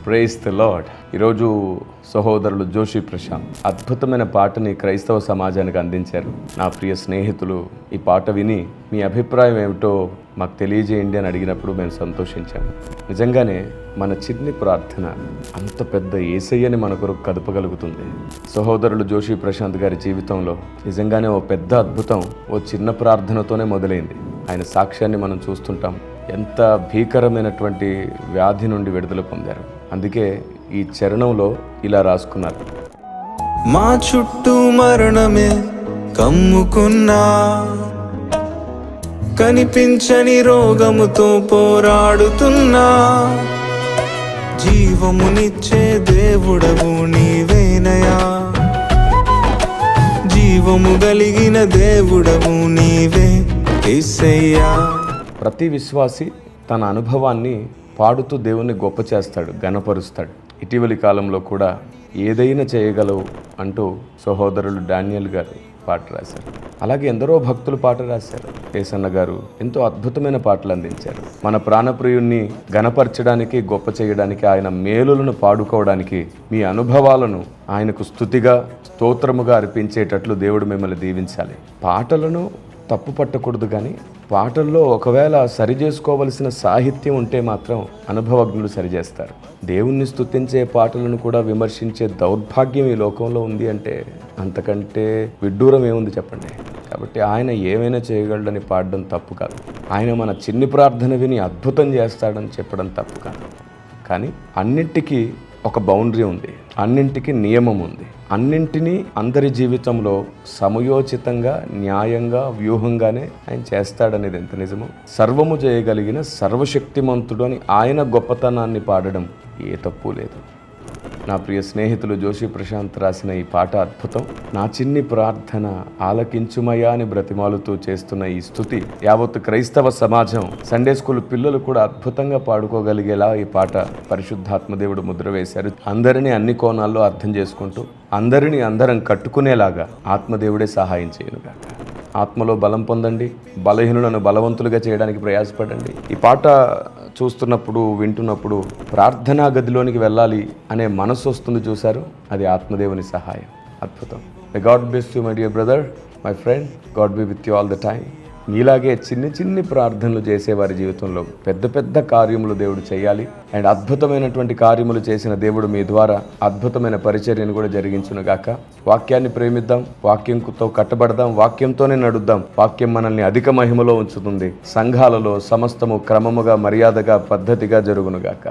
Praise the lord. ఈరోజు సహోదరులు జోషి ప్రశాంత్ అద్భుతమైన పాటని క్రైస్తవ సమాజానికి అందించారు. నా ప్రియ స్నేహితులు ఈ పాట విని మీ అభిప్రాయం ఏమిటో మాకు తెలియజేయండి అని అడిగినప్పుడు మేము సంతోషించాము. నిజంగానే మన చిన్ని ప్రార్థన అంత పెద్ద యేసయ్యని మన కొరకు కదపగలుగుతుంది. సహోదరులు జోషి ప్రశాంత్ గారి జీవితంలో నిజంగానే ఓ పెద్ద అద్భుతం ఓ చిన్న ప్రార్థనతోనే మొదలైంది. ఆయన సాక్ష్యాన్ని మనం చూస్తుంటాం. ఎంత భీకరమైనటువంటి వ్యాధి నుండి విడుదల పొందారు. అందుకే ఈ చరణంలో ఇలా రాసుకున్నారు: మా చుట్టూ మరణమే కమ్ముకున్నా, కనిపించని రోగముతో పోరాడుతున్నా, జీవమునిచ్చే దేవుడవు నీవేనయా, జీవము కలిగిన దేవుడవు నీవే యేసయ్యా. ప్రతి విశ్వాసి తన అనుభవాన్ని పాడుతూ దేవుణ్ణి గొప్ప చేస్తాడు, ఘనపరుస్తాడు. ఇటీవలి కాలంలో కూడా ఏదైనా చేయగలవు అంటూ సహోదరులు డానియల్ గారు పాట రాశారు. అలాగే ఎందరో భక్తులు పాట రాశారు. ఏసన్న గారు ఎంతో అద్భుతమైన పాటలు అందించారు. మన ప్రాణప్రియుణ్ణి ఘనపరచడానికి, గొప్ప చేయడానికి, ఆయన మేలులను పాడుకోవడానికి మీ అనుభవాలను ఆయనకు స్తుతిగా, స్తోత్రముగా అర్పించేటట్లు దేవుడు మిమ్మల్ని దీవించాలి. పాటలను తప్పు పట్టకూడదు, కానీ పాటల్లో ఒకవేళ సరి చేసుకోవలసిన సాహిత్యం ఉంటే మాత్రం అనుభవజ్ఞులు సరిచేస్తారు. దేవుణ్ణి స్తుతించే పాటలను కూడా విమర్శించే దౌర్భాగ్యం ఈ లోకంలో ఉంది అంటే అంతకంటే విడ్డూరం ఏముంది చెప్పండి. కాబట్టి ఆయన ఏమైనా చేయగలడని పాడడం తప్పు కాదు. ఆయన మన చిన్ని ప్రార్థన విని అద్భుతం చేస్తాడని చెప్పడం తప్పు కాదు. కానీ అన్నింటికీ ఒక బౌండరీ ఉంది, అన్నింటికి నియమం ఉంది. అన్నింటినీ అందరి జీవితంలో సమయోచితంగా, న్యాయంగా, వ్యూహంగానే ఆయన చేస్తాడనేది ఎంత నిజమో. సర్వము చేయగలిగిన సర్వశక్తిమంతుడు అని ఆయన గొప్పతనాన్ని పాడడం ఏ తప్పు లేదు. నా ప్రియ స్నేహితులు జోషి ప్రశాంత్ రాసిన ఈ పాట అద్భుతం. నా చిన్ని ప్రార్థన ఆలకించుమయ్యా అని బ్రతిమాలుతూ చేస్తున్న ఈ స్తుతి యావత్తు క్రైస్తవ సమాజం, సండే స్కూల్ పిల్లలు కూడా అద్భుతంగా పాడుకోగలిగేలా ఈ పాట పరిశుద్ధాత్మదేవుడు ముద్ర వేశారు. అందరినీ అన్ని కోణాల్లో అర్థం చేసుకుంటూ అందరినీ అందరం కట్టుకునేలాగా ఆత్మదేవుడే సహాయం చేయనుగాక. ఆత్మలో బలం పొందండి, బలహీనులను బలవంతులుగా చేయడానికి ప్రయాసపడండి. ఈ పాట చూస్తున్నప్పుడు, వింటున్నప్పుడు ప్రార్థనా గదిలోనికి వెళ్ళాలి అనే మనసు వస్తుంది చూశారు, అది ఆత్మదేవుని సహాయం. అద్భుతం. May God bless you my dear brother, my friend. God be with you all the time. మీలాగే చిన్ని ప్రార్థనలు చేసేవారి జీవితంలో పెద్ద పెద్ద కార్యములు దేవుడు చేయాలి. అండ్ అద్భుతమైనటువంటి కార్యములు చేసిన దేవుడు మీ ద్వారా అద్భుతమైన పరిచర్యను కూడా జరిగించునుగాక. వాక్యాన్ని ప్రేమిద్దాం, వాక్యంతో కట్టబడదాం, వాక్యంతోనే నడుద్దాం. వాక్యం మనల్ని అధిక మహిమలో ఉంచుతుంది. సంఘాలలో సమస్తము క్రమముగా, మర్యాదగా, పద్ధతిగా జరుగునుగాక.